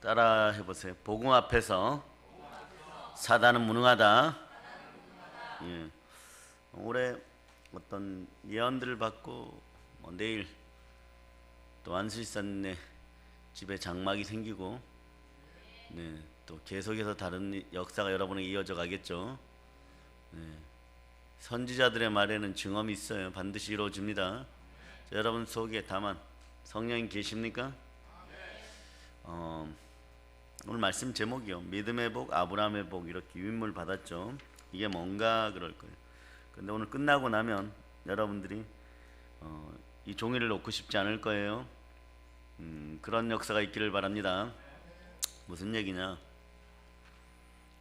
따라 해보세요. 복음 앞에서 사단은 무능하다. 예. 올해 어떤 예언들을 받고 내일 또 안수일사님 집에 장막이 생기고, 네, 또 계속해서 다른 역사가 여러분에게 이어져 가겠죠. 네. 선지자들의 말에는 증언이 있어요. 반드시 이루어집니다. 자, 여러분 속에 다만 성령이 계십니까? 오늘 말씀 제목이요, 믿음의 복, 아브라함의 복, 이렇게 유인물 받았죠. 이게 뭔가 그럴 거예요. 근데 오늘 끝나고 나면 여러분들이 이 종이를 놓고 싶지 않을 거예요. 그런 역사가 있기를 바랍니다. 무슨 얘기냐?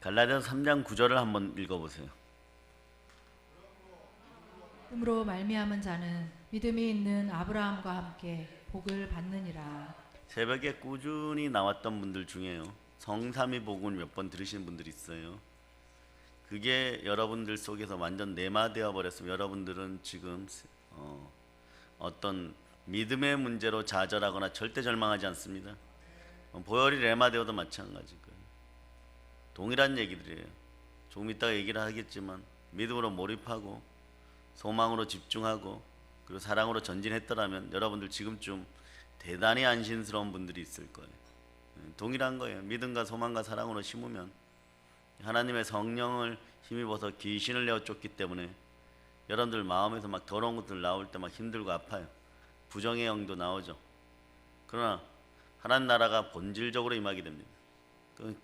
갈라디아서 3장 9절을 한번 읽어보세요. 믿음으로 말미암은 자는 믿음이 있는 아브라함과 함께 복을 받느니라. 새벽에 꾸준히 나왔던 분들 중에요, 성삼위 복음을 몇 번 들으시는 분들이 있어요. 그게 여러분들 속에서 완전 내마되어 버렸으면 여러분들은 지금 어떤 믿음의 문제로 좌절하거나 절대 절망하지 않습니다. 보혈이 레마되어도 마찬가지일 거예요. 동일한 얘기들이에요. 조금 이따가 얘기를 하겠지만 믿음으로 몰입하고 소망으로 집중하고 그리고 사랑으로 전진했더라면 여러분들 지금쯤 대단히 안심스러운 분들이 있을 거예요. 동일한 거예요. 믿음과 소망과 사랑으로 심으면 하나님의 성령을 힘입어서 귀신을 내어 쫓기 때문에 여러분들 마음에서 막 더러운 것들 나올 때 막 힘들고 아파요. 부정의 영도 나오죠. 그러나 하나님 나라가 본질적으로 임하게 됩니다.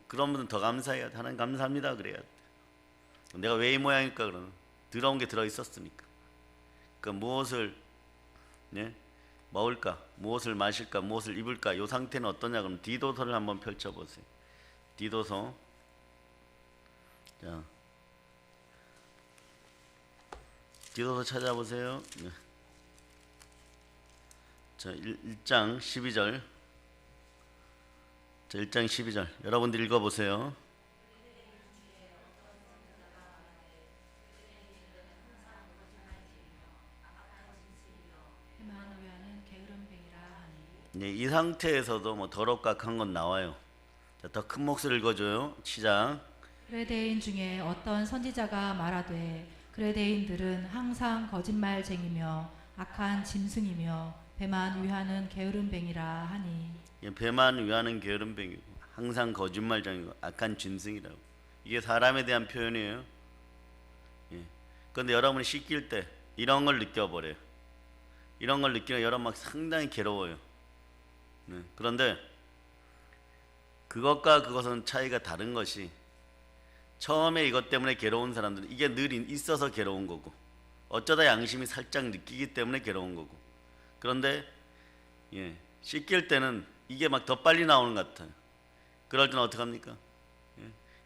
그런 분은 더 감사해야 돼. 하나님 감사합니다 그래야 돼. 내가 왜 이 모양일까? 그러면 더러운 게 들어있었으니까. 무엇을 먹을까, 무엇을 마실까, 무엇을 입을까, 이 상태는 어떠냐? 그럼 디도서를 한번 펼쳐보세요. 디도서, 자, 디도서 찾아보세요. 자, 1장 12절. 자, 1장 12절. 여러분들 읽어보세요. 네, 이 상태에서도 더럽각한 건 나와요. 더 큰 목소리를 읽어줘요. 시작. 그레데인 중에 어떤 선지자가 말하되 그레데인들은 항상 거짓말쟁이며 악한 짐승이며 배만 위하는 게으름뱅이라 하니. 배만 위하는 게으름뱅이고 항상 거짓말쟁이고 악한 짐승이라고. 이게 사람에 대한 표현이에요. 그런데 여러분이 씻길 때 이런 걸 느껴버려요. 이런 걸 느끼면 여러분 막 상당히 괴로워요. 그런데 그것과 그것은 차이가 다른 것이, 처음에 이것 때문에 괴로운 사람들은 이게 늘 있어서 괴로운 거고 어쩌다 양심이 살짝 느끼기 때문에 괴로운 거고, 그런데 씻길 때는 이게 막 더 빨리 나오는 것 같아요. 그럴 때는 어떡합니까?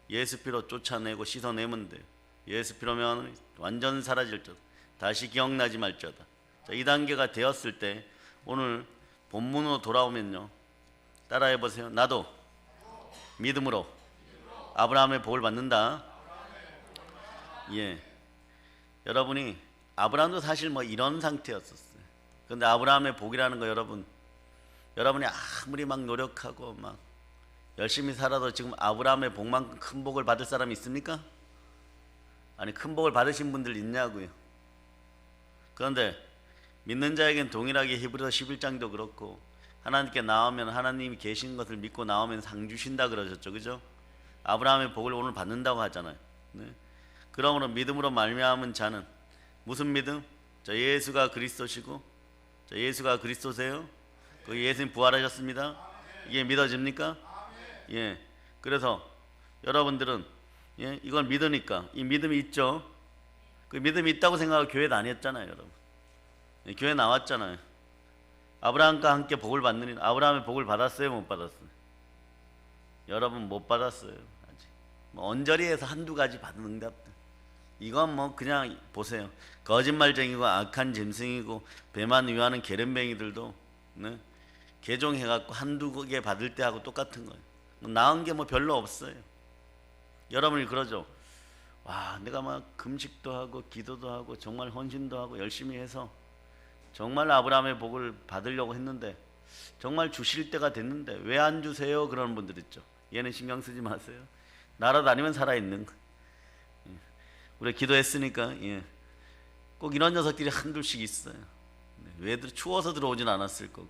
예수 피로 쫓아내고 씻어내면 돼요. 예수 피로면 완전 사라질 줄, 다시 기억나지 말자다. 자, 이 단계가 되었을 때 오늘 본문으로 돌아오면요, 따라해보세요. 나도 믿음으로 아브라함의 복을 받는다. 여러분이 아브라함도 사실 이런 상태였었어요. 그런데 아브라함의 복이라는 거, 여러분이 아무리 막 노력하고 막 열심히 살아도 지금 아브라함의 복만큼 큰 복을 받을 사람이 있습니까? 아니, 큰 복을 받으신 분들 있냐고요. 그런데 믿는 자에겐 동일하게 히브리서 11장도 그렇고, 하나님께 나오면 하나님이 계신 것을 믿고 나오면 상 주신다 그러셨죠. 그죠? 아브라함의 복을 오늘 받는다고 하잖아요. 그러므로 믿음으로 말미암은 자는, 무슨 믿음? 자, 예수가 그리스도시고, 자, 예수가 그리스도세요. 그 예수님 부활하셨습니다. 이게 믿어집니까? 그래서 여러분들은 이걸 믿으니까, 이 믿음이 있죠. 그 믿음이 있다고 생각하고 교회 다녔잖아요. 여러분, 교회 나왔잖아요. 아브라함과 함께 복을 받느니, 아브라함의 복을 받았어요, 못 받았어요? 여러분 못 받았어요. 아직 언저리에서 한두 가지 받은 응답들, 이건 그냥 보세요. 거짓말쟁이고 악한 짐승이고 배만 위하는 게으름뱅이들도 개종해갖고 한두 개 받을 때하고 똑같은 거예요. 나은 게 별로 없어요. 여러분이 그러죠. 와, 내가 막 금식도 하고 기도도 하고 정말 헌신도 하고 열심히 해서 정말 아브라함의 복을 받으려고 했는데 정말 주실 때가 됐는데 왜 안 주세요? 그런 분들 있죠. 얘는 신경 쓰지 마세요. 날아다니면 살아있는 거. 우리 기도했으니까 꼭 이런 녀석들이 한둘씩 있어요. 왜 추워서 들어오진 않았을 거고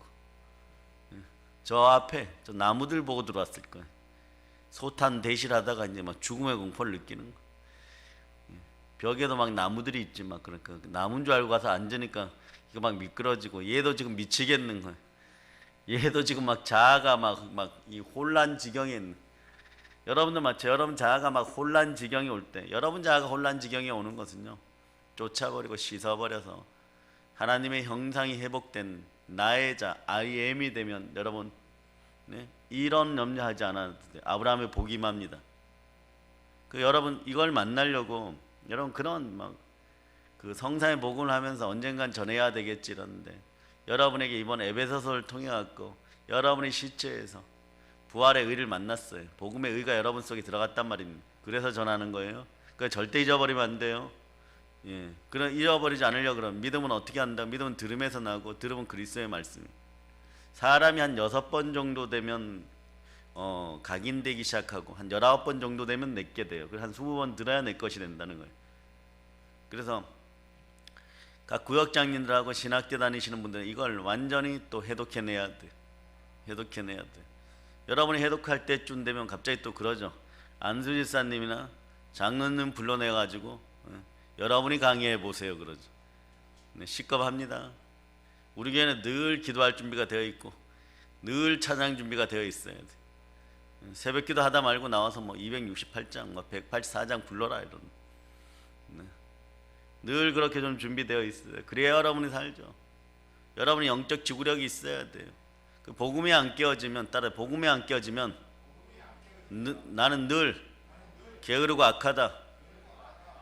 저 앞에 저 나무들 보고 들어왔을 거예요. 소탄 대실하다가 이제 막 죽음의 공포를 느끼는 거. 벽에도 막 나무들이 있지 막 그러니까 나무인 줄 알고 가서 앉으니까 이거 막 미끄러지고 얘도 지금 미치겠는 거예요. 얘도 지금 막 자아가 막 이 혼란 지경에 있는. 여러분들 마치 여러분 자아가 막 혼란 지경에 올 때, 여러분 자아가 혼란 지경에 오는 것은요, 쫓아버리고 씻어버려서 하나님의 형상이 회복된 나의 자 I am이 되면 여러분 이런 염려하지 않아도 돼요. 아브라함의 복이 임합니다. 여러분 이걸 만나려고 여러분 그런 막 그 성상의 복음을 하면서 언젠간 전해야 되겠지 이러는데 여러분에게 이번 에베소서를 통해 갖고 여러분의 시체에서 부활의 의를 만났어요. 복음의 의가 여러분 속에 들어갔단 말입니다. 그래서 전하는 거예요. 그러니까 절대 잊어버리면 안 돼요. 그럼 잃어버리지 않으려고 그러면 믿음은 어떻게 한다? 믿음은 들음에서 나고 들음은 그리스도의 말씀. 사람이 한 6번 정도 되면 각인되기 시작하고 한 19번 정도 되면 내게 돼요. 그래서 한 20번 들어야 내 것이 된다는 거예요. 그래서 각 구역장님들하고 신학대 다니시는 분들은 이걸 완전히 또 해독해내야 돼. 해독해내야 돼. 여러분이 해독할 때쯤 되면 갑자기 또 그러죠. 안수 집사님이나 장로님 불러내가지고 여러분이 강의해 보세요 그러죠. 시겁합니다. 우리 교회는 늘 기도할 준비가 되어 있고 늘 찬양 준비가 되어 있어야 돼. 새벽 기도 하다 말고 나와서 뭐 268장, 184장 불러라 이런. 늘 그렇게 좀 준비되어 있어요. 그래야 여러분이 살죠. 여러분이 영적 지구력이 있어야 돼요. 그 복음이 안 깨어지면 따라 복음이 안 깨어지면 나는 늘 게으르고 악하다.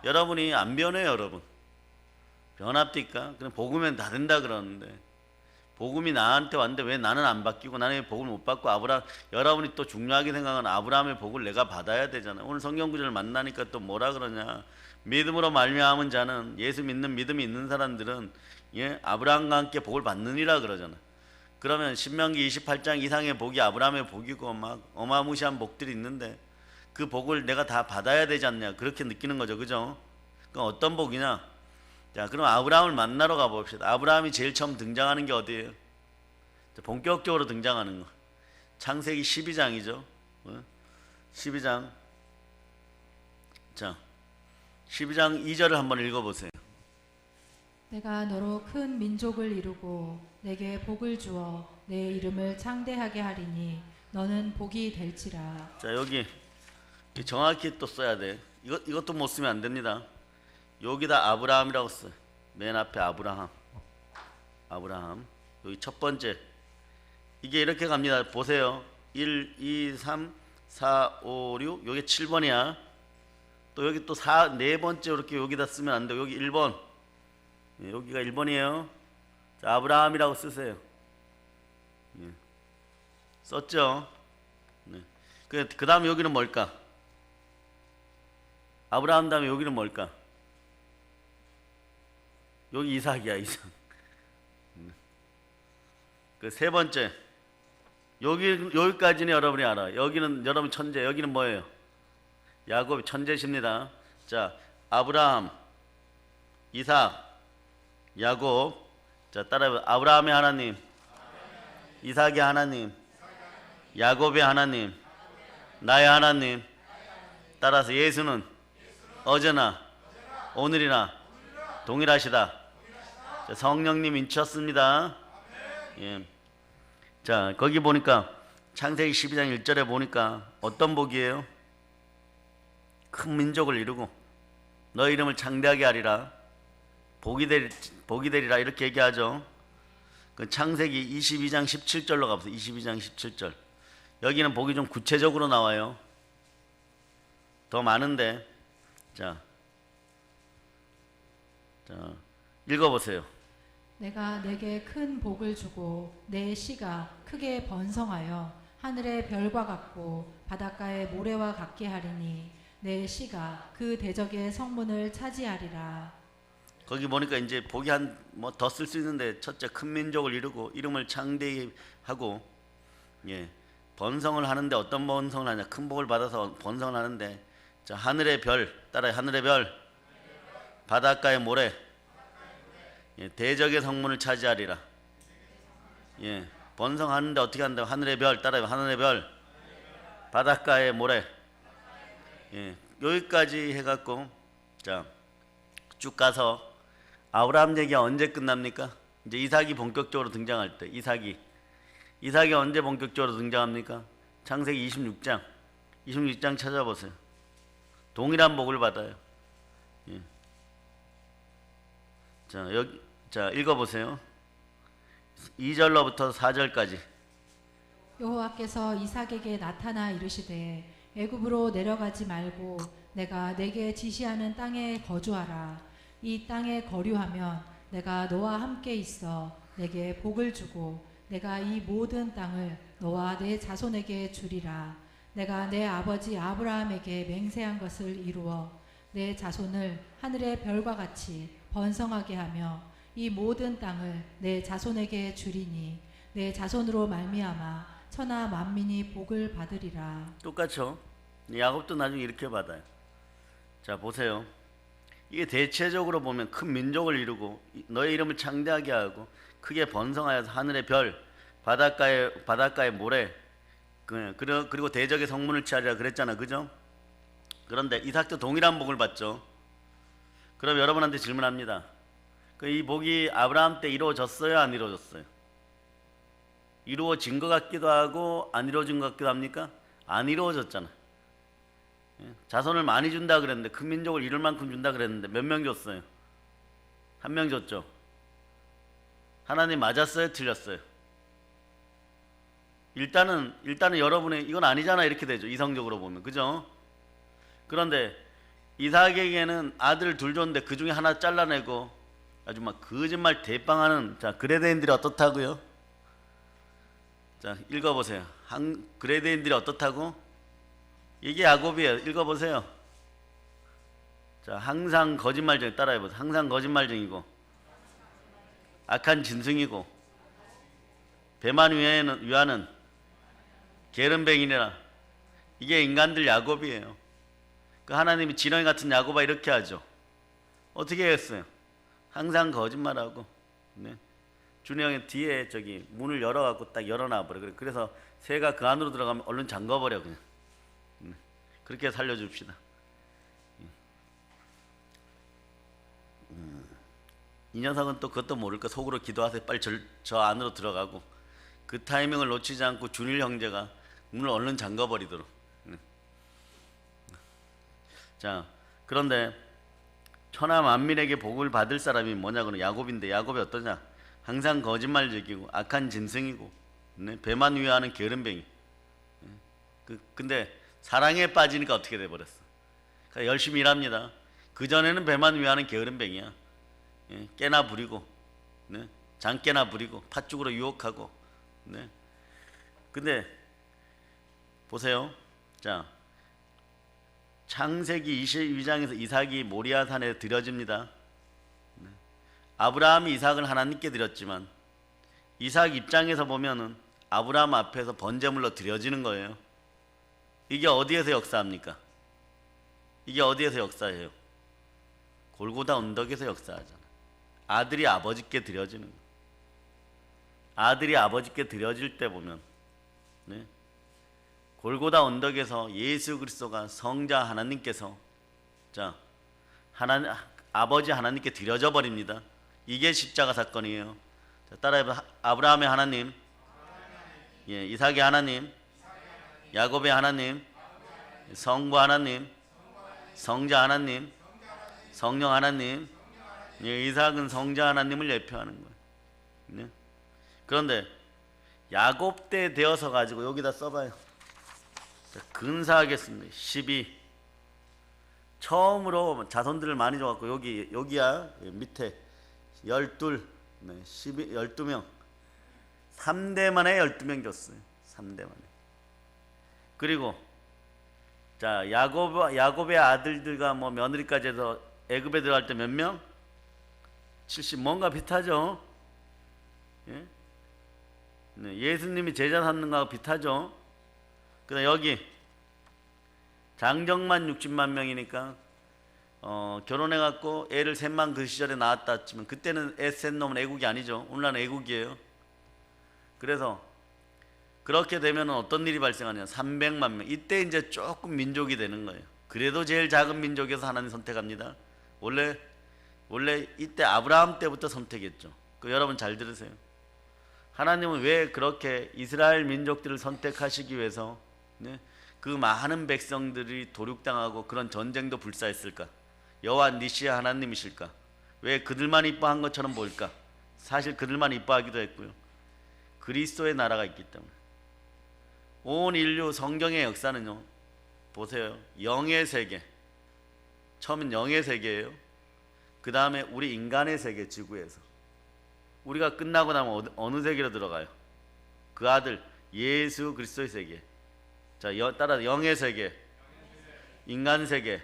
여러분이 안 변해요. 여러분 변합니까? 그냥 복음은 다 된다 그러는데 복음이 나한테 왔는데 왜 나는 안 바뀌고 나는 왜 복을 못 받고 여러분이 또 중요하게 생각하는 아브라함의 복을 내가 받아야 되잖아요. 오늘 성경 구절을 만나니까 또 뭐라 그러냐. 믿음으로 말미암은 자는 예수 믿는 믿음이 있는 사람들은 아브라함과 함께 복을 받느니라 그러잖아. 그러면 신명기 28장 이상의 복이 아브라함의 복이고 막 어마무시한 복들이 있는데 그 복을 내가 다 받아야 되지 않냐 그렇게 느끼는 거죠. 그죠? 그럼 어떤 복이냐? 자, 그럼 아브라함을 만나러 가봅시다. 아브라함이 제일 처음 등장하는 게 어디예요? 본격적으로 등장하는 거 창세기 12장이죠 12장. 자, 12장 2절을 한번 읽어보세요. 내가 너로 큰 민족을 이루고 내게 복을 주어 내 이름을 창대하게 하리니 너는 복이 될지라. 자, 여기 정확히 또 써야 돼. 이것도 못 쓰면 안 됩니다. 여기다 아브라함이라고 써요. 맨 앞에 아브라함. 여기 첫 번째. 이게 이렇게 갑니다. 보세요. 1, 2, 3, 4, 5, 6. 여기 7번이야. 또 여기 또 네 번째 이렇게 여기다 쓰면 안 돼. 여기 1번. 여기가 1번이에요. 자, 아브라함이라고 쓰세요. 썼죠? 그 다음에 여기는 뭘까? 아브라함 다음에 여기는 뭘까? 여기 이삭이야, 이삭. 그 세 번째. 여기까지는 여러분이 알아. 여기는 여러분 천재. 여기는 뭐예요? 야곱이 천재십니다. 자, 아브라함, 이삭, 야곱. 자, 따라해봐. 아브라함의 하나님, 이삭의 하나님, 야곱의 하나님, 나의 하나님. 따라서 예수는 어제나 오늘이나 동일하시다. 자, 성령님 인쳤습니다. 예. 자, 거기 보니까 창세기 12장 1절에 보니까 어떤 복이에요? 큰 민족을 이루고 너 이름을 창대하게 하리라. 복이 되리라 이렇게 얘기하죠. 그 창세기 22장 17절로 가보세요. 22장 17절. 여기는 복이 좀 구체적으로 나와요. 더 많은데. 자, 읽어보세요. 내가 내게 큰 복을 주고 내 씨가 크게 번성하여 하늘의 별과 같고 바닷가의 모래와 같게 하리니 내 씨가 그 대적의 성문을 차지하리라. 거기 보니까 이제 복이 한 뭐 더 쓸 수 있는데 첫째 큰 민족을 이루고 이름을 창대하고 예 번성을 하는데 어떤 번성을 하냐 큰 복을 받아서 번성을 하는데 자 하늘의 별 따라해 하늘의 별 바닷가의 모래 예, 대적의 성문을 차지하리라. 예 번성하는데 어떻게 한다 하늘의 별 따라해 하늘의 별 바닷가의 모래 예 여기까지 해갖고 자 쭉 가서 아브라함 얘기가 언제 끝납니까? 이제 이삭이 본격적으로 등장할 때 이삭이 언제 본격적으로 등장합니까? 창세기 26장 찾아보세요. 동일한 복을 받아요. 예. 자 여기 자 읽어보세요. 2절로부터 4절까지. 여호와께서 이삭에게 나타나 이르시되 애굽으로 내려가지 말고 내가 내게 지시하는 땅에 거주하라. 이 땅에 거류하면 내가 너와 함께 있어 내게 복을 주고 내가 이 모든 땅을 너와 내 자손에게 주리라. 내가 내 아버지 아브라함에게 맹세한 것을 이루어 내 자손을 하늘의 별과 같이 번성하게 하며 이 모든 땅을 내 자손에게 주리니 내 자손으로 말미암아 천하 만민이 복을 받으리라. 똑같죠. 야곱도 나중에 이렇게 받아요. 자 보세요. 이게 대체적으로 보면 큰 민족을 이루고 너의 이름을 창대하게 하고 크게 번성하여서 하늘의 별 바닷가의 모래 그리고 대적의 성문을 취하리라 그랬잖아. 그죠? 그런데 이삭도 동일한 복을 받죠. 그럼 여러분한테 질문합니다. 이 복이 아브라함 때 이루어졌어요? 안 이루어졌어요? 이루어진 것 같기도 하고 안 이루어진 것 같기도 합니까? 안 이루어졌잖아. 자손을 많이 준다 그랬는데 큰 민족을 이룰 만큼 준다 그랬는데 몇 명 줬어요? 한 명 줬죠. 하나님 맞았어요? 틀렸어요? 일단은 여러분의 이건 아니잖아 이렇게 되죠. 이성적으로 보면 그죠? 그런데 이삭에게는 아들 둘 줬는데 그 중에 하나 잘라내고 아주 막 거짓말 대빵하는 자 그레데인들이 어떻다고요? 자 읽어보세요. 그레데인들이 어떻다고? 이게 야곱이에요. 읽어보세요. 자 항상 거짓말쟁이 따라해보세요. 항상 거짓말쟁이고 악한 짐승이고 배만 위하는 게으름뱅이라. 이게 인간들 야곱이에요. 그 하나님이 지렁이 같은 야곱아 이렇게 하죠. 어떻게 했어요? 항상 거짓말하고 네. 준이 형이 뒤에 저기 문을 열어갖고 딱 열어놔버려. 그래서 새가 그 안으로 들어가면 얼른 잠궈버려 그냥. 그렇게 살려줍시다. 이 녀석은 또 그것도 모를까 속으로 기도하세요. 빨리 저 안으로 들어가고 그 타이밍을 놓치지 않고 준일 형제가 문을 얼른 잠궈버리도록. 자 그런데 천하 만민에게 복을 받을 사람이 뭐냐고는 야곱인데 야곱이 어떠냐? 항상 거짓말쟁이고 악한 짐승이고 배만 위하는 게으름뱅이. 근데 사랑에 빠지니까 어떻게 돼버렸어? 그러니까 열심히 일합니다. 그전에는 배만 위하는 게으름뱅이야. 깨나 부리고 장깨나 부리고 팥죽으로 유혹하고 근데 보세요. 자 창세기 22장에서 이삭이 모리아산에 드려집니다. 아브라함이 이삭을 하나님께 드렸지만 이삭 입장에서 보면은 아브라함 앞에서 번제물로 드려지는 거예요. 이게 어디에서 역사합니까? 이게 어디에서 역사해요? 골고다 언덕에서 역사하잖아. 아들이 아버지께 드려지는 거. 아들이 아버지께 드려질 때 보면 골고다 언덕에서 예수 그리스도가 성자 하나님께서 자 아버지 하나님께 드려져 버립니다. 이게 십자가 사건이에요. 자, 따라해봐. 아브라함의 하나님, 예, 이삭의 하나님, 야곱의 하나님, 성부 하나님, 성자 하나님, 성령 하나님. 예, 이삭은 성자 하나님을 예표하는 거예요. 네? 그런데 야곱 때 되어서 가지고 여기다 써봐요. 자, 근사하겠습니다. 12. 처음으로 자손들을 많이 줘갖고 여기야 밑에 12, 12명 3대 만에 12명 줬어요. 3대 만에. 그리고 자 야곱의 아들들과 뭐 며느리까지 해서 애굽에 들어갈 때 몇 명? 70 뭔가 비슷하죠? 예? 네, 예수님이 제자 삼는 거하고 비슷하죠? 그다음 여기 장정만 60만 명이니까 결혼해갖고 애를 셋만 그 시절에 낳았다 치면 그때는 애 셋 놈은 애국이 아니죠. 오늘날은 애국이에요. 그래서 그렇게 되면 어떤 일이 발생하냐? 300만 명. 이때 이제 조금 민족이 되는 거예요. 그래도 제일 작은 민족에서 하나님 선택합니다. 원래 이때 아브라함 때부터 선택했죠. 여러분 잘 들으세요. 하나님은 왜 그렇게 이스라엘 민족들을 선택하시기 위해서 네? 그 많은 백성들이 도륙당하고 그런 전쟁도 불사했을까? 여호와 니시아 하나님이실까? 왜 그들만 이뻐한 것처럼 보일까? 사실 그들만 이뻐하기도 했고요. 그리스도의 나라가 있기 때문에. 온 인류 성경의 역사는요. 보세요. 영의 세계. 처음엔 영의 세계예요. 그 다음에 우리 인간의 세계, 지구에서. 우리가 끝나고 나면 어느 세계로 들어가요? 그 아들 예수 그리스도의 세계. 자, 따라 영의 세계, 인간 세계,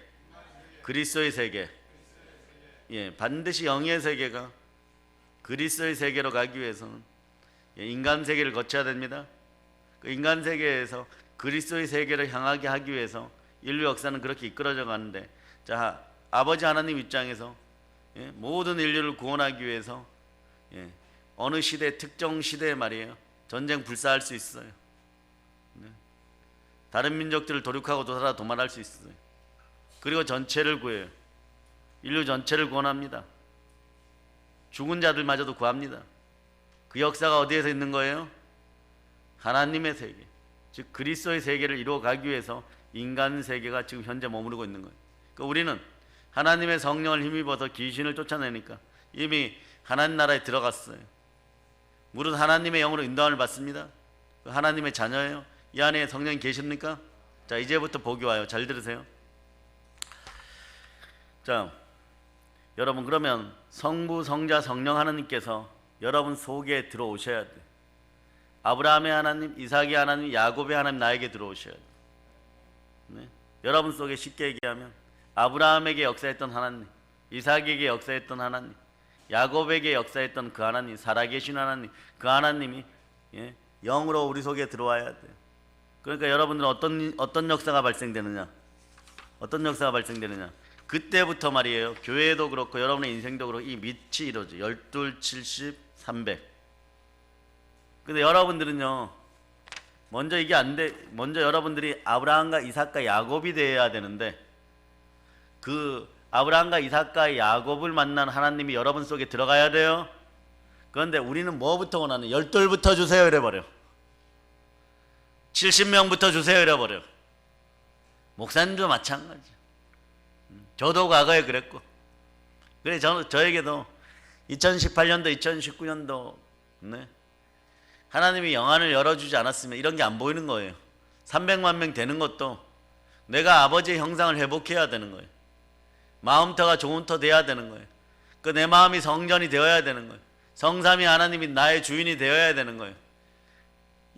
그리스도의 세계. 예, 반드시 영의 세계가 그리스도의 세계로 가기 위해서는 인간 세계를 거쳐야 됩니다. 그 인간 세계에서 그리스도의 세계를 향하게 하기 위해서 인류 역사는 그렇게 이끌어져 가는데, 자, 아버지 하나님 입장에서 모든 인류를 구원하기 위해서 어느 시대, 특정 시대에 말이에요, 전쟁 불사할 수 있어요. 다른 민족들을 도륙하고 도말할 수 있어요. 그리고 전체를 구해요. 인류 전체를 구원합니다. 죽은 자들마저도 구합니다. 그 역사가 어디에서 있는 거예요? 하나님의 세계, 즉 그리스도의 세계를 이루어 가기 위해서 인간 세계가 지금 현재 머무르고 있는 거예요. 그러니까 우리는 하나님의 성령을 힘입어서 귀신을 쫓아내니까 이미 하나님 나라에 들어갔어요. 무릇 하나님의 영으로 인도함을 받습니다. 하나님의 자녀예요. 이 안에 성령이 계십니까? 자, 이제부터 복이 와요. 잘 들으세요. 자, 여러분, 그러면 성부, 성자, 성령 하나님께서 여러분 속에 들어오셔야 돼요. 아브라함의 하나님, 이삭의 하나님, 야곱의 하나님, 나에게 들어오셔야 돼요. 네? 여러분 속에 쉽게 얘기하면 아브라함에게 역사했던 하나님, 이삭에게 역사했던 하나님, 야곱에게 역사했던 그 하나님, 살아계신 하나님, 그 하나님이 영으로 우리 속에 들어와야 돼요. 그러니까 여러분들은 어떤 역사가 발생되느냐? 어떤 역사가 발생되느냐? 그때부터 말이에요. 교회도 그렇고 여러분의 인생도 그렇고 이 밑이 이루어져. 12, 70, 300. 근데 여러분들은요, 먼저 이게 안 돼. 먼저 여러분들이 아브라함과 이삭과 야곱이 되어야 되는데, 그 아브라함과 이삭과 야곱을 만난 하나님이 여러분 속에 들어가야 돼요. 그런데 우리는 뭐부터 원하는? 12부터 주세요 이래버려. 70명부터 주세요 이래버려. 목사님도 마찬가지. 저도 과거에 그랬고. 그래, 저에게도 2018년도 2019년도 하나님이 영안을 열어주지 않았으면 이런 게 안 보이는 거예요. 300만 명 되는 것도 내가 아버지의 형상을 회복해야 되는 거예요. 마음터가 좋은 터 돼야 되는 거예요. 그 내 마음이 성전이 되어야 되는 거예요. 성삼위 하나님이 나의 주인이 되어야 되는 거예요.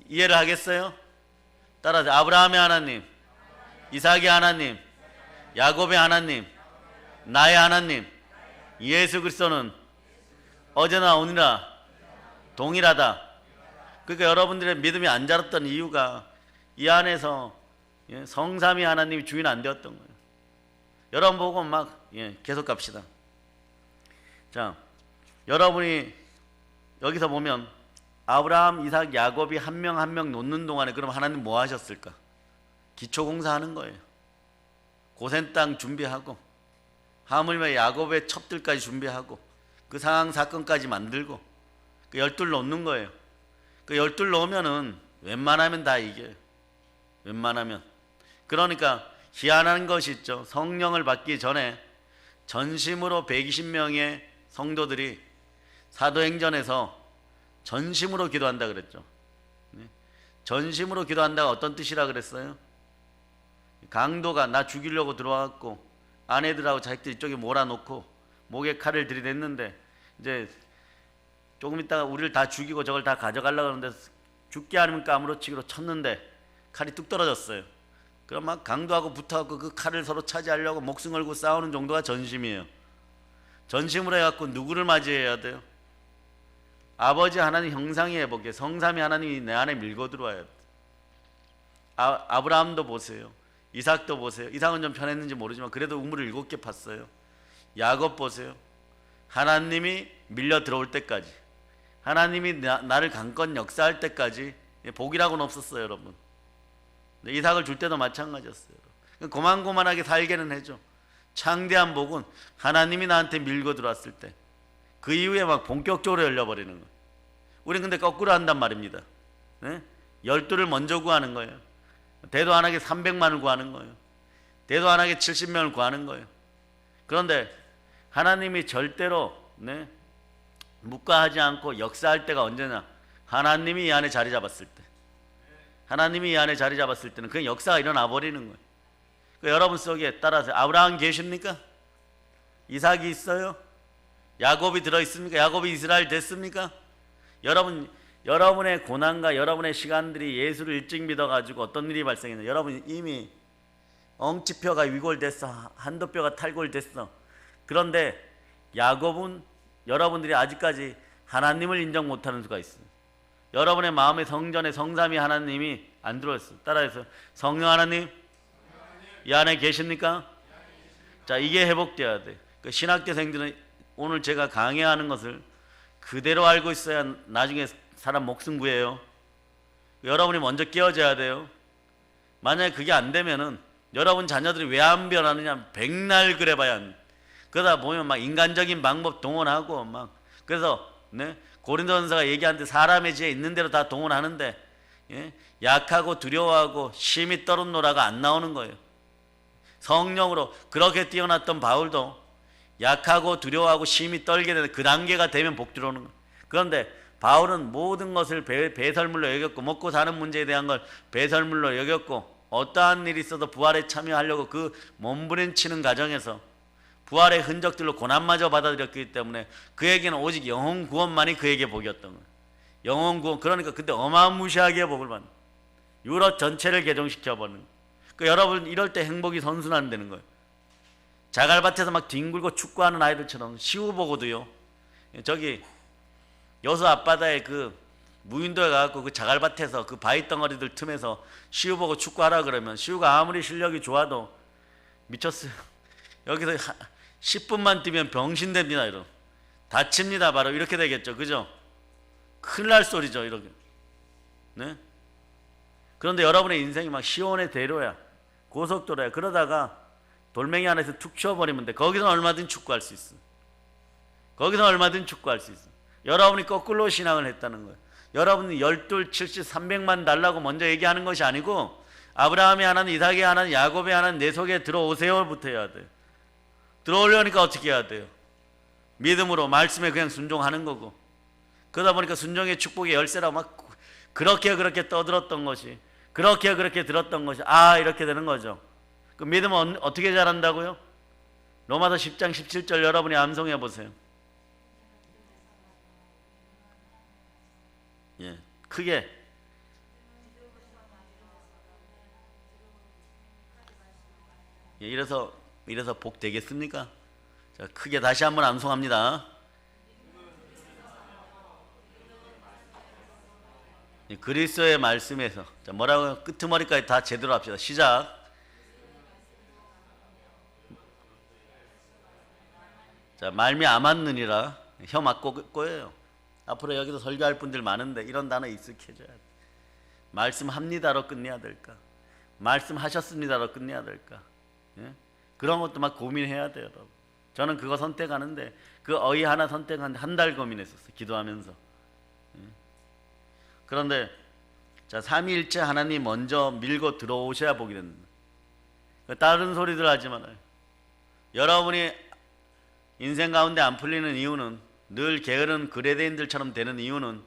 이해를 하겠어요? 따라서 아브라함의 하나님, 이삭의 하나님, 야곱의 하나님, 나의 하나님, 예수 그리스도는 어제나 오늘나 동일하다. 그러니까 여러분들의 믿음이 안 자랐던 이유가 이 안에서 성삼위 하나님이 주인 안 되었던 거예요. 여러분 보고 막 계속 갑시다. 자, 여러분이 여기서 보면 아브라함, 이삭, 야곱이 한 명 한 명 놓는 동안에 그럼 하나님 뭐 하셨을까? 기초공사 하는 거예요. 고센 땅 준비하고, 하물며 야곱의 첩들까지 준비하고, 그 상황 사건까지 만들고, 그 12 놓는 거예요. 그 12 놓으면은 웬만하면 다 이겨요. 웬만하면. 그러니까 희한한 것이 있죠. 성령을 받기 전에 전심으로 120명의 성도들이 사도행전에서 전심으로 기도한다 그랬죠. 전심으로 기도한다가 어떤 뜻이라 그랬어요? 강도가 나 죽이려고 들어와갖고 아내들하고 자식들 이쪽에 몰아놓고 목에 칼을 들이댔는데, 이제 조금 있다가 우리를 다 죽이고 저걸 다 가져가려고 하는데 죽게 하면 까무러치기로 쳤는데 칼이 뚝 떨어졌어요. 그럼 막 강도하고 붙어갖고 그 칼을 서로 차지하려고 목숨 걸고 싸우는 정도가 전심이에요. 전심으로 해갖고 누구를 맞이해야 돼요? 아버지 하나님 형상의 회복에 성삼위 하나님이 내 안에 밀고 들어와야 돼. 아브라함도 보세요. 이삭도 보세요. 이삭은 좀 편했는지 모르지만 그래도 우물을 7개 팠어요. 야곱 보세요. 하나님이 밀려 들어올 때까지, 하나님이 나를 강권 역사할 때까지 복이라고는 없었어요, 여러분. 이삭을 줄 때도 마찬가지였어요. 고만고만하게 살게는 해줘. 창대한 복은 하나님이 나한테 밀고 들어왔을 때, 그 이후에 막 본격적으로 열려버리는 거예요. 우린 근데 거꾸로 한단 말입니다. 네? 12를 먼저 구하는 거예요. 대도 안 하게 300만을 구하는 거예요. 대도 안 하게 70명을 구하는 거예요. 그런데 하나님이 절대로 묵과하지 않고 역사할 때가 언제냐? 하나님이 이 안에 자리 잡았을 때. 하나님이 이 안에 자리 잡았을 때는 그냥 역사가 일어나 버리는 거예요. 여러분 속에 따라서 아브라함 계십니까? 이삭이 있어요? 야곱이 들어있습니까? 야곱이 이스라엘 됐습니까? 여러분의 고난과 여러분의 시간들이 예수를 일찍 믿어가지고 어떤 일이 발생했냐? 여러분 이미 엉치뼈가 위골됐어. 한도뼈가 탈골됐어. 그런데 야곱은 여러분들이 아직까지 하나님을 인정 못하는 수가 있어요. 여러분의 마음의 성전에 성삼위 하나님이 안 들어왔어요. 따라해서 성령 하나님 이 안에 계십니까? 자, 이게 회복돼야 돼. 그 신학대생들은 오늘 제가 강의하는 것을 그대로 알고 있어야 나중에 사람 목숨 구해요. 여러분이 먼저 깨어져야 돼요. 만약에 그게 안 되면은 여러분 자녀들이 왜 안 변하느냐, 백날 그래봐야 안 돼. 그러다 보면 막 인간적인 방법 동원하고 막, 그래서 고린도전서가 얘기하는데 사람의 지혜 있는 대로 다 동원하는데 약하고 두려워하고 심히 떨었노라가 안 나오는 거예요. 성령으로 그렇게 뛰어났던 바울도 약하고 두려워하고 심히 떨게 되는 그 단계가 되면 복 들어오는 거예요. 그런데 바울은 모든 것을 배설물로 여겼고, 먹고 사는 문제에 대한 걸 배설물로 여겼고, 어떠한 일이 있어도 부활에 참여하려고 그 몸부림치는 과정에서 부활의 흔적들로 고난마저 받아들였기 때문에 그에게는 오직 영혼 구원만이 그에게 복이었던 거예요. 영혼 구원. 그러니까 그때 어마무시하게 복을 받는, 유럽 전체를 개종시켜버리는 거예요. 그러니까 여러분 이럴 때 행복이 선순환되는 거예요. 자갈밭에서 막 뒹굴고 축구하는 아이들처럼 시우 보고도요, 저기 여수 앞바다에 그 무인도에 가갖고 그 자갈밭에서 그 바위 덩어리들 틈에서 시우 보고 축구하라 그러면 시우가 아무리 실력이 좋아도 미쳤어요. 여기서 10분만 뛰면 병신됩니다. 이런 다칩니다. 바로 이렇게 되겠죠. 그죠? 큰일 날 소리죠. 이렇게. 네? 그런데 여러분의 인생이 막 시온의 대로야, 고속도로야. 그러다가 돌멩이 안에서 툭 치워버리면 돼. 거기서 얼마든 축구할 수 있어. 거기서 얼마든 축구할 수 있어. 여러분이 거꾸로 신앙을 했다는 거예요. 여러분이 12, 70, 300만 달라고 먼저 얘기하는 것이 아니고, 아브라함의 하나님, 이삭의 하나님, 야곱의 하나님 내 속에 들어오세요부터 해야 돼요. 들어오려니까 어떻게 해야 돼요? 믿음으로 말씀에 그냥 순종하는 거고. 그러다 보니까 순종의 축복의 열쇠라고 막 그렇게 떠들었던 것이, 그렇게 들었던 것이 이렇게 되는 거죠. 그 믿음은 어떻게 자란다고요? 로마서 10장 17절 여러분이 암송해 보세요. 예, 크게. 예, 이래서 복 되겠습니까? 자, 크게 다시 한번 암송합니다. 예, 그리스도의 말씀에서. 자, 뭐라고요? 끄트머리까지 다 제대로 합시다. 시작. 자, 말미암았느니라. 혀 막고 꼬여요. 앞으로 여기서 설교할 분들 많은데 이런 단어 익숙해져야 돼. 말씀합니다로 끝내야 될까? 말씀하셨습니다로 끝내야 될까? 예? 그런 것도 막 고민해야 돼요, 여러분. 저는 그거 선택하는데 그 어휘 하나 선택하는데 한 달 고민했었어요, 기도하면서. 예? 그런데 자, 삼위일체 하나님 먼저 밀고 들어오셔야 복이 됩니다. 다른 소리들 하지 말아요. 여러분이 인생 가운데 안 풀리는 이유는, 늘 게으른 그레데인들처럼 되는 이유는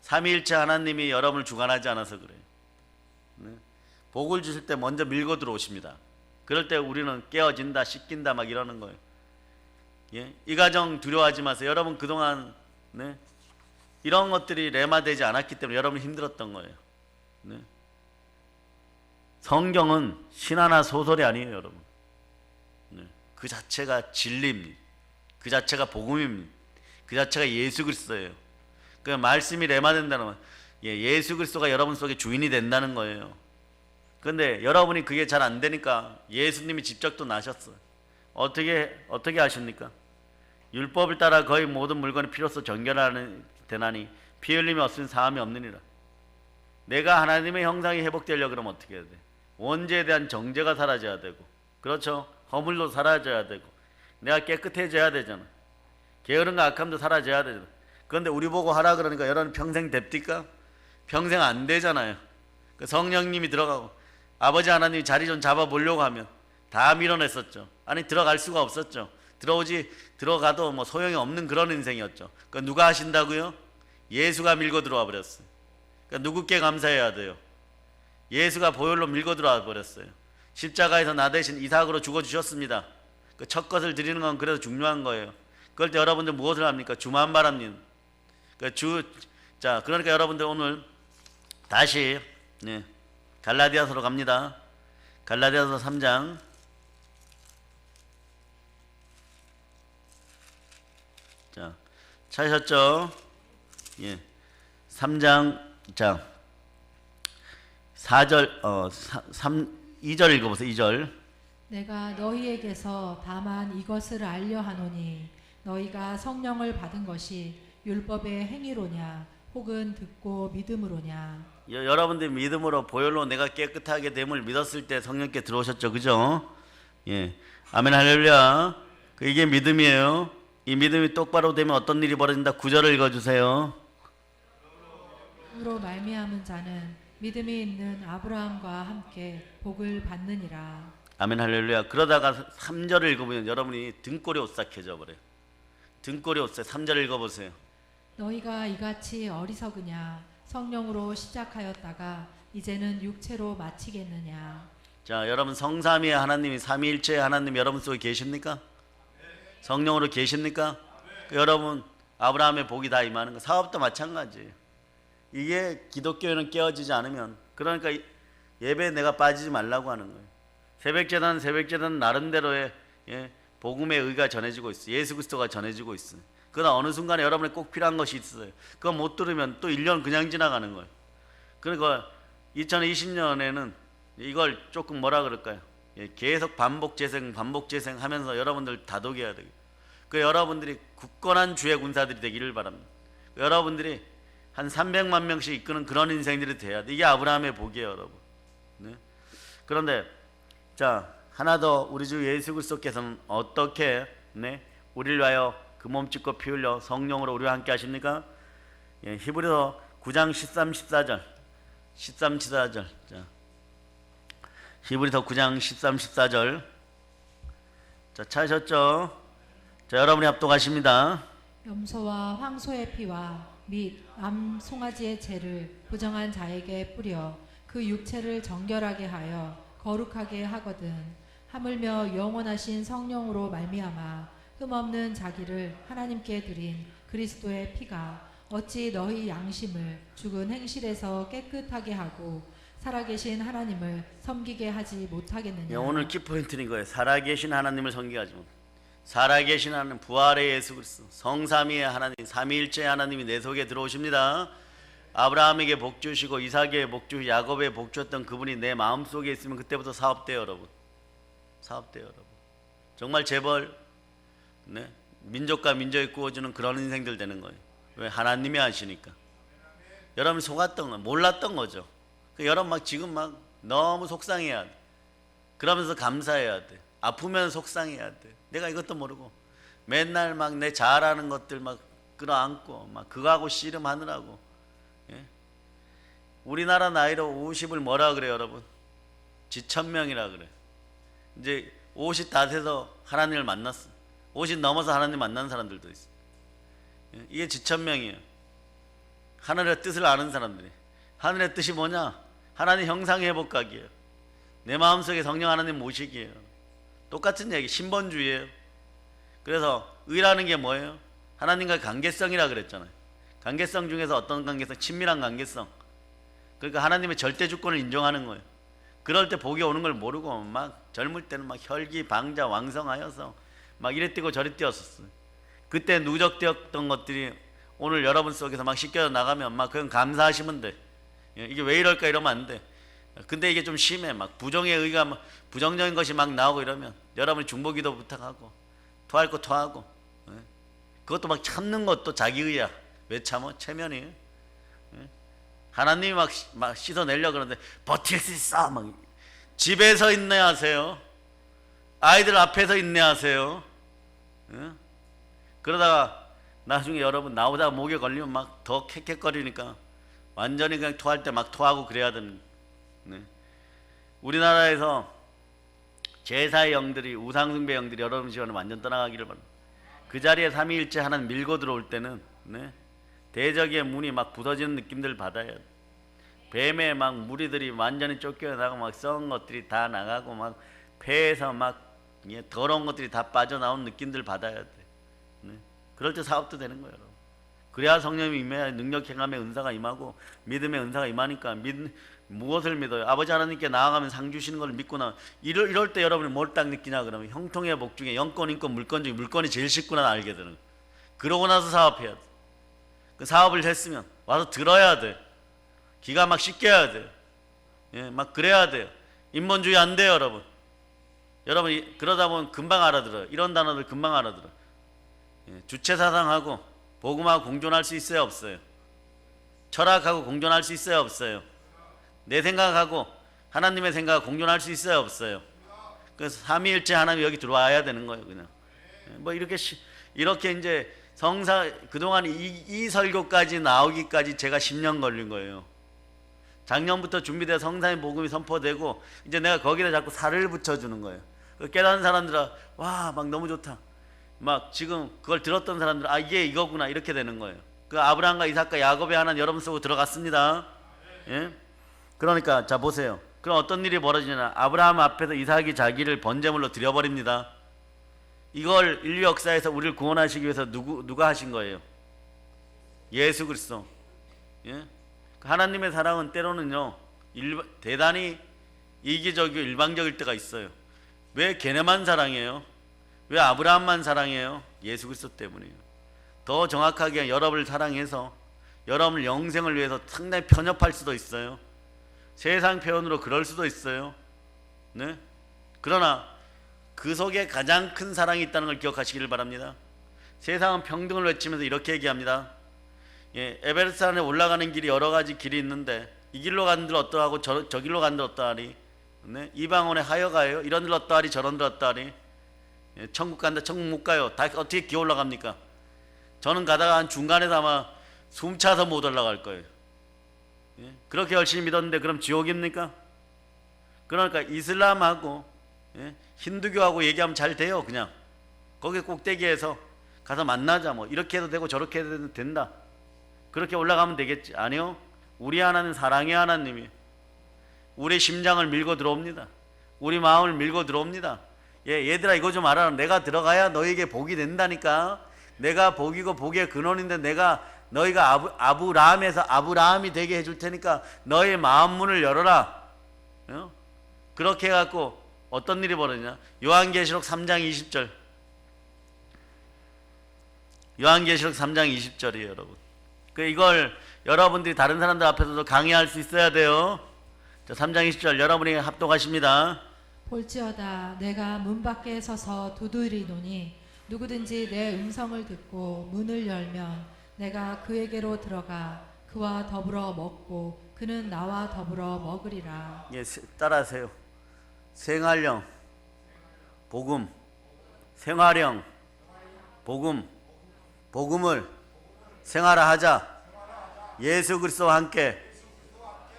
삼위일체 하나님이 여러분을 주관하지 않아서 그래요. 복을 주실 때 먼저 밀고 들어오십니다. 그럴 때 우리는 깨어진다, 씻긴다 막 이러는 거예요. 예? 이 가정 두려워하지 마세요. 여러분 그동안 이런 것들이 레마되지 않았기 때문에 여러분 힘들었던 거예요. 성경은 신화나 소설이 아니에요, 여러분. 그 자체가 진리입니다. 그 자체가 복음입니다. 그 자체가 예수 그리스도예요. 그 말씀이 레마된다는 건 예수 그리스도가 여러분 속에 주인이 된다는 거예요. 그런데 여러분이 그게 잘 안 되니까 예수님이 직접 또 나셨어요. 어떻게 하십니까? 율법을 따라 거의 모든 물건이 피로써 정결하는 되나니 피 흘림이 없으면 사함이 없느니라. 내가 하나님의 형상이 회복되려고 그러면 어떻게 해야 돼? 원죄에 대한 정죄가 사라져야 되고, 그렇죠? 허물도 사라져야 되고, 내가 깨끗해져야 되잖아. 게으름과 악함도 사라져야 되잖아. 그런데 우리 보고 하라 그러니까 여러분 평생 됩니까? 평생 안 되잖아요. 그 성령님이 들어가고 아버지 하나님이 자리 좀 잡아보려고 하면 다 밀어냈었죠. 아니 들어갈 수가 없었죠. 들어가도 뭐 소용이 없는 그런 인생이었죠. 그 누가 하신다고요? 예수가 밀고 들어와 버렸어요. 그러니까 누구께 감사해야 돼요? 예수가 보혈로 밀고 들어와 버렸어요. 십자가에서 나 대신 이삭으로 죽어 주셨습니다. 그 첫 것을 드리는 건 그래도 중요한 거예요. 그럴 때 여러분들 무엇을 합니까? 주만 바랍니다. 그러니까 여러분들 오늘 다시 갈라디아서로 갑니다. 갈라디아서 3장. 자, 찾으셨죠? 3장, 4절, 2절 읽어보세요. 2절. 내가 너희에게서 다만 이것을 알려 하노니 너희가 성령을 받은 것이 율법의 행위로냐 혹은 듣고 믿음으로냐. 여러분들이 믿음으로 보혈로 내가 깨끗하게 됨을 믿었을 때 성령께 들어오셨죠, 그죠? 아멘 할렐루야. 이게 믿음이에요. 이 믿음이 똑바로 되면 어떤 일이 벌어진다? 9절을 읽어주세요. 으로 말미암은 자는 믿음이 있는 아브라함과 함께 복을 받느니라. 아멘 할렐루야. 그러다가 3절을 읽어보면 여러분이 등골이 오싹해져 버려요. 등골이 오싹. 3절 읽어보세요. 너희가 이같이 어리석으냐 성령으로 시작하였다가 이제는 육체로 마치겠느냐. 자, 여러분 성삼위의 하나님이 삼위일체의 하나님 여러분 속에 계십니까? 성령으로 계십니까? 여러분 아브라함의 복이 다 임하는 거. 사업도 마찬가지예요. 이게 기독교회는 깨어지지 않으면, 그러니까 예배에 내가 빠지지 말라고 하는 거예요. 새벽제단 나름대로의 복음의 의가 전해지고 있어요. 예수 그리스도가 전해지고 있어요. 그러나 어느 순간에 여러분이 꼭 필요한 것이 있어요. 그거 못 들으면 또 1년 그냥 지나가는 거예요. 그러니까 2020년에는 이걸 조금 뭐라 그럴까요? 계속 반복 재생 하면서 여러분들 다독여야 돼요. 그 여러분들이 굳건한 주의 군사들이 되기를 바랍니다. 여러분들이 한 300만 명씩 이끄는 그런 인생들이 돼야 돼. 이게 아브라함의 복이에요, 여러분. 그런데 자, 하나 더, 우리 주 예수 그리스도께서는 어떻게 우리를 위하여 그 몸 찢고 피 흘려 성령으로 우리와 함께 하십니까? 히브리서 9장 13, 14절. 자, 히브리서 9장 13, 14절. 자, 찾으셨죠? 자, 여러분이 합독하십니다. 염소와 황소의 피와 및 암 송아지의 죄를 부정한 자에게 뿌려 그 육체를 정결하게 하여 거룩하게 하거든. 하물며 영원하신 성령으로 말미암아 흠없는 자기를 하나님께 드린 그리스도의 피가 어찌 너희 양심을 죽은 행실에서 깨끗하게 하고 살아계신 하나님을 섬기게 하지 못하겠느냐. 오늘 키포인트인 거예요. 살아계신 하나님을 섬기게 하지 못. 살아계신 하나님, 부활의 예수 그리스도, 성삼위의 하나님, 삼위일체의 하나님이 내 속에 들어오십니다. 아브라함에게 복 주시고 이삭에게 복 주시고 야곱에게 복 주셨던 그분이 내 마음속에 있으면 그때부터 사업돼요, 여러분. 사업돼요, 여러분. 정말 재벌, 민족과 민족이 구워주는 그런 인생들 되는 거예요. 왜? 하나님이 하시니까. 여러분 속았던 거, 몰랐던 거죠. 여러분 지금 너무 속상해야 돼. 그러면서 감사해야 돼. 아프면 속상해야 돼. 내가 이것도 모르고 맨날 내 잘하는 것들 끌어안고 그거하고 씨름하느라고. 우리나라 나이로 50을 뭐라 그래요, 여러분? 지천명이라 그래. 이제 50 다 돼서 하나님을 만났어. 50 넘어서 하나님 만난 사람들도 있어. 이게 지천명이에요. 하늘의 뜻을 아는 사람들이. 하늘의 뜻이 뭐냐? 하나님 형상 회복하기예요. 내 마음속에 성령 하나님 모시기예요. 똑같은 얘기, 신본주의예요. 그래서 의라는 게 뭐예요? 하나님과 관계성이라 그랬잖아요. 관계성 중에서 어떤 관계성? 친밀한 관계성. 그러니까 하나님의 절대 주권을 인정하는 거예요. 그럴 때 복이 오는 걸 모르고 젊을 때는 혈기 방자 왕성하여서 이래 뛰고 저래 뛰었었어요. 그때 누적되었던 것들이 오늘 여러분 속에서 막 씻겨 나가면 막 그건 감사하시면 돼. 이게 왜 이럴까 이러면 안 돼. 근데 이게 좀 심해. 막 부정의 의가 막 부정적인 것이 막 나오고 이러면 여러분이 중보기도 부탁하고 토할 거 토하고, 그것도 막 참는 것도 자기 의야. 왜 참어? 체면이. 하나님이 막 씻어내려 그러는데 버틸 수 있어. 막 집에서 인내하세요. 아이들 앞에서 인내하세요. 그러다가 나중에 여러분 나오다가 목에 걸리면 막 더 캑캑거리니까 완전히 그냥 토할 때 막 토하고 그래야 되는. 우리나라에서 제사의 영들이, 우상숭배 영들이 여러분 시간에 완전 떠나가기를 바랍니다. 그 자리에 삼위일체 하나님 밀고 들어올 때는 대적의 문이 막 부서지는 느낌들 받아야 돼. 뱀의 막 무리들이 완전히 쫓겨나고 막 썩은 것들이 다 나가고 막 폐에서 막 더러운 것들이 다 빠져나온 느낌들 받아야 돼. 그럴 때 사업도 되는 거예요. 그래야 성령이 임해야 능력 행함의 은사가 임하고 믿음의 은사가 임하니까 무엇을 믿어요? 아버지 하나님께 나아가면 상 주시는 걸 믿고 나 이럴 때 여러분이 뭘 딱 느끼냐 그러면 형통의 복 중에 영권, 인권, 물권 중에 물권이 제일 쉽구나 알게 되는 거예요. 그러고 나서 사업해야 돼. 그 사업을 했으면 와서 들어야 돼. 기가 막 씻겨야 돼. 막 그래야 돼요. 인본주의 안 돼요, 여러분. 여러분 그러다 보면 금방 알아들어요. 이런 단어들 금방 알아들어요. 주체사상하고 복음하고 공존할 수 있어요, 없어요? 철학하고 공존할 수 있어요, 없어요? 내 생각하고 하나님의 생각하고 공존할 수 있어요, 없어요? 그래서 삼위일체 하나님이 여기 들어와야 되는 거예요, 그냥. 뭐 이렇게 이제 성사 그동안 이 설교까지 나오기까지 제가 10년 걸린 거예요. 작년부터 준비돼 성사의 복음이 선포되고 이제 내가 거기다 자꾸 살을 붙여주는 거예요. 깨닫는 사람들은 와 막 너무 좋다. 막 지금 그걸 들었던 사람들은 아 이게 이거구나 이렇게 되는 거예요. 그 아브라함과 이삭과 야곱의 하나님 여러분 속으로 들어갔습니다. 그러니까 자 보세요. 그럼 어떤 일이 벌어지냐? 아브라함 앞에서 이삭이 자기를 번제물로 드려버립니다. 이걸 인류 역사에서 우리를 구원하시기 위해서 누가 하신 거예요? 예수 그리스도. 하나님의 사랑은 때로는요 대단히 이기적이고 일방적일 때가 있어요. 왜 걔네만 사랑해요? 왜 아브라함만 사랑해요? 예수 그리스도 때문이에요. 더 정확하게 여러분을 사랑해서 여러분을 영생을 위해서 상당히 편협할 수도 있어요. 세상 표현으로 그럴 수도 있어요. 그러나 그 속에 가장 큰 사랑이 있다는 걸 기억하시기를 바랍니다. 세상은 평등을 외치면서 이렇게 얘기합니다. 에베레스트 산에 올라가는 길이 여러 가지 길이 있는데 이 길로 가는 들 어떠하고 저 길로 가는 들 어떠하리? 이방원에 하여가요. 이런 들 어떠하리 저런 들 어떠하리? 천국 간다 천국 못 가요. 다 어떻게 기어 올라갑니까? 저는 가다가 한 중간에서 아마 숨 차서 못 올라갈 거예요. 그렇게 열심히 믿었는데 그럼 지옥입니까? 그러니까 이슬람하고 힌두교하고 얘기하면 잘 돼요. 그냥 거기 꼭대기에서 가서 만나자 뭐 이렇게 해도 되고 저렇게 해도 된다. 그렇게 올라가면 되겠지. 아니요. 우리 하나님 사랑의 하나님이 우리 심장을 밀고 들어옵니다. 우리 마음을 밀고 들어옵니다. 얘들아 이거 좀 알아라. 내가 들어가야 너에게 복이 된다니까. 내가 복이고 복의 근원인데 내가 너희가 아브라함에서 아브라함이 되게 해줄 테니까 너의 마음 문을 열어라. 그렇게 해갖고 어떤 일이 벌어지냐? 요한계시록 3장 20절. 요한계시록 3장 20절이에요, 여러분. 이걸 여러분들이 다른 사람들 앞에서도 강의할 수 있어야 돼요. 자, 3장 20절 여러분이 합독하십니다. 볼지어다 내가 문 밖에 서서 두드리노니 누구든지 내 음성을 듣고 문을 열면 내가 그에게로 들어가 그와 더불어 먹고 그는 나와 더불어 먹으리라. 따라하세요. 생활령, 복음, 생활형, 복음, 복음을 생활화하자. 예수 그리스도와 함께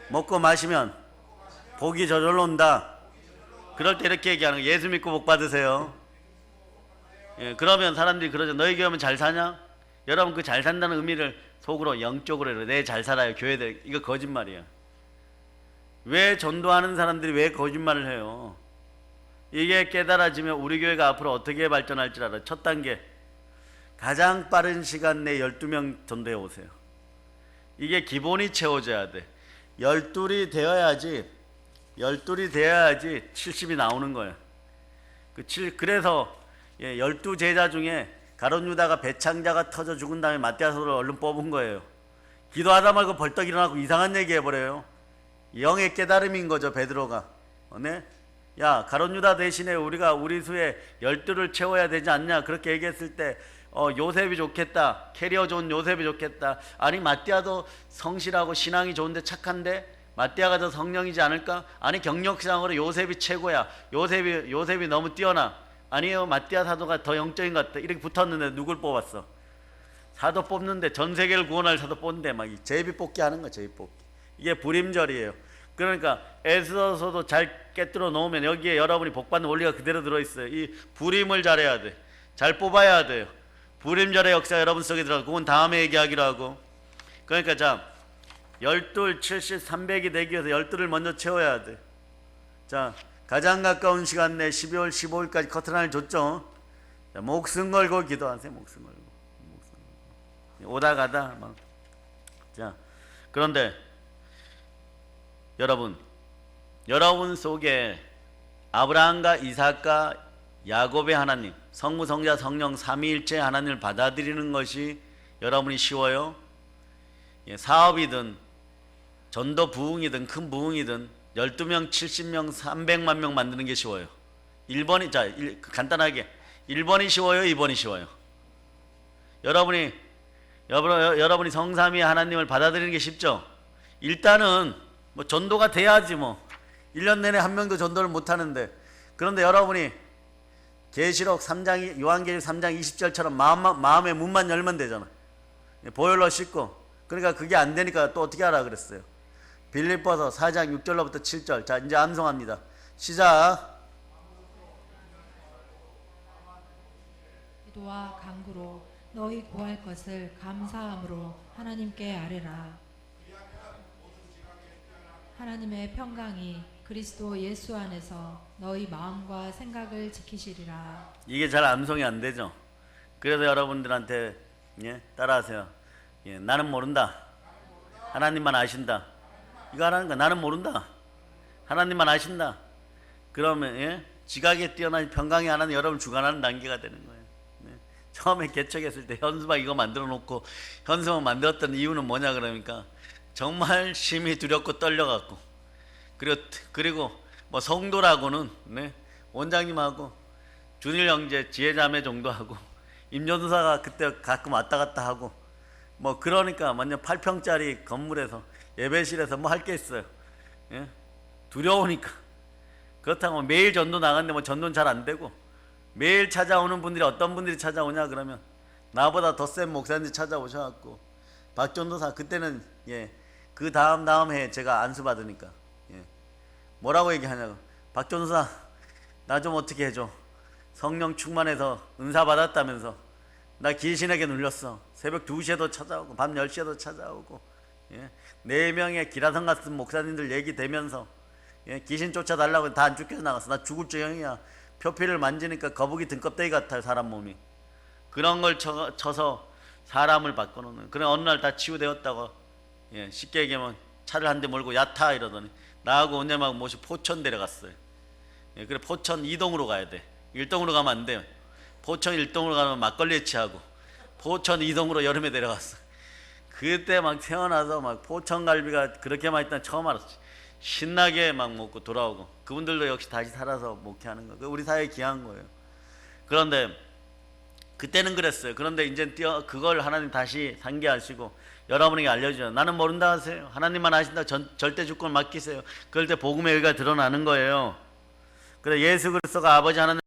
먹고 마시면 복이 저절로 온다. 그럴 때 이렇게 얘기하는 거예요. 예수 믿고 복 받으세요. 그러면 사람들이 그러죠. 너희 교회 오면 잘 사냐? 여러분 그 잘 산다는 의미를 속으로 영적으로 해요. 내 잘 살아요. 교회들. 이거 거짓말이야. 왜 전도하는 사람들이 왜 거짓말을 해요? 이게 깨달아지면 우리 교회가 앞으로 어떻게 발전할 줄 알아요. 첫 단계 가장 빠른 시간 내에 12명 전도해 오세요. 이게 기본이 채워져야 돼. 12이 되어야지 70이 나오는 거예요. 그래서 12제자 중에 가룟 유다가 배창자가 터져 죽은 다음에 마띠아 사도를 얼른 뽑은 거예요. 기도하다 말고 벌떡 일어나고 이상한 얘기 해버려요. 영의 깨달음인 거죠, 베드로가. 네? 야, 가룟 유다 대신에 우리가 우리 수에 12를 채워야 되지 않냐, 그렇게 얘기했을 때 요셉이 좋겠다, 캐리어 좋은 요셉이 좋겠다. 아니, 마띠아도 성실하고 신앙이 좋은데 착한데 마띠아가 더 성령이지 않을까? 아니, 경력상으로 요셉이 최고야. 요셉이 너무 뛰어나. 아니에요, 마띠아 사도가 더 영적인 것 같다. 이렇게 붙었는데 누굴 뽑았어? 사도 뽑는데, 전 세계를 구원할 사도 뽑는데 막 제비 뽑기 하는 거야, 제비 뽑기. 이게 불임절이에요. 그러니까 에스더서도 잘 깨뜨려 놓으면 여기에 여러분이 복받는 원리가 그대로 들어있어요. 이 불임을 잘해야 돼. 잘 뽑아야 돼요. 불임절의 역사 여러분 속에 들어가고, 그건 다음에 얘기하기로 하고. 그러니까 자, 12, 70, 300이 되기 위해서 12를 먼저 채워야 돼. 자, 가장 가까운 시간 내 12월 15일까지 커트라인을 줬죠. 자, 목숨 걸고 기도하세요. 목숨 걸고. 오다 가다 막. 자, 그런데 여러분 속에 아브라함과 이삭과 야곱의 하나님, 성부, 성자, 성령 삼위일체 하나님을 받아들이는 것이 여러분이 쉬워요? 사업이든 전도 부흥이든 큰 부흥이든 12명, 70명, 300만 명 만드는 게 쉬워요. 1번이, 자, 간단하게 1번이 쉬워요? 2번이 쉬워요? 여러분이 성삼위 하나님을 받아들이는 게 쉽죠? 일단은 뭐 전도가 돼야지 뭐. 1년 내내 한 명도 전도를 못 하는데. 그런데 여러분이 계시록 3장, 요한계시록 3장 20절처럼 마음의 문만 열면 되잖아. 보혈로 씻고. 그러니까 그게 안 되니까 또 어떻게 하라 그랬어요? 빌립보서 4장 6절로부터 7절. 자, 이제 암송합니다. 시작. 기도와 간구로 너희 구할 것을 감사함으로 하나님께 아뢰라. 하나님의 평강이 그리스도 예수 안에서 너희 마음과 생각을 지키시리라. 이게 잘 암송이 안 되죠? 그래서 여러분들한테 따라하세요. 나는 모른다. 하나님만 아신다. 이거 하라는 거야. 나는 모른다. 하나님만 아신다. 그러면 지각에 뛰어난 평강의 하나님 여러분 주관하는 단계가 되는 거예요. 처음에 개척했을 때 현수막 이거 만들어 놓고 현수막 만들었던 이유는 뭐냐 그러니까 정말 심히 두렵고 떨려갖고 그리고 뭐 성도라고는 원장님하고 준일 형제 지혜자매 정도 하고 임전사가 그때 가끔 왔다 갔다 하고 뭐 그러니까 완전 8평짜리 건물에서 예배실에서 뭐 할 게 있어요. 두려우니까. 그렇다고 매일 전도 나갔는데 뭐 전도는 잘 안 되고 매일 찾아오는 분들이 어떤 분들이 찾아오냐 그러면 나보다 더 센 목사님들이 찾아오셔갖고 박전도사 그때는 그 다음 해 제가 안수 받으니까 뭐라고 얘기하냐고 박전도사 나 좀 어떻게 해줘. 성령 충만해서 은사 받았다면서 나 귀신에게 눌렸어. 새벽 2시에도 찾아오고 밤 10시에도 찾아오고 4명의 기라성 같은 목사님들 얘기되면서 귀신 쫓아달라고 다 안 쫓겨서 나갔어. 나 죽을 지경이야. 표피를 만지니까 거북이 등껍데기 같아요. 사람 몸이. 그런 걸 쳐서 사람을 바꿔놓는. 그래 어느 날 다 치유되었다고 쉽게 얘기하면 차를 한 대 몰고 야타 이러더니 나하고 언제막 모시 포천 데려갔어요. 그래 포천 2동으로 가야 돼. 1동으로 가면 안 돼요. 포천 1동으로 가면 막걸리에 취하고 포천 2동으로 여름에 데려갔어. 그때 막 태어나서 막 포천갈비가 그렇게 맛있다는 처음 알았어. 신나게 막 먹고 돌아오고 그분들도 역시 다시 살아서 목회하는 거. 우리 사회에 귀한 거예요. 그런데 그때는 그랬어요. 그런데 이제 그걸 하나님 다시 상기하시고 여러분에게 알려줘요. 나는 모른다 하세요. 하나님만 아신다. 절대 주권 맡기세요. 그럴 때 복음의 의가 드러나는 거예요. 그래 예수 그리스도가 아버지 하나님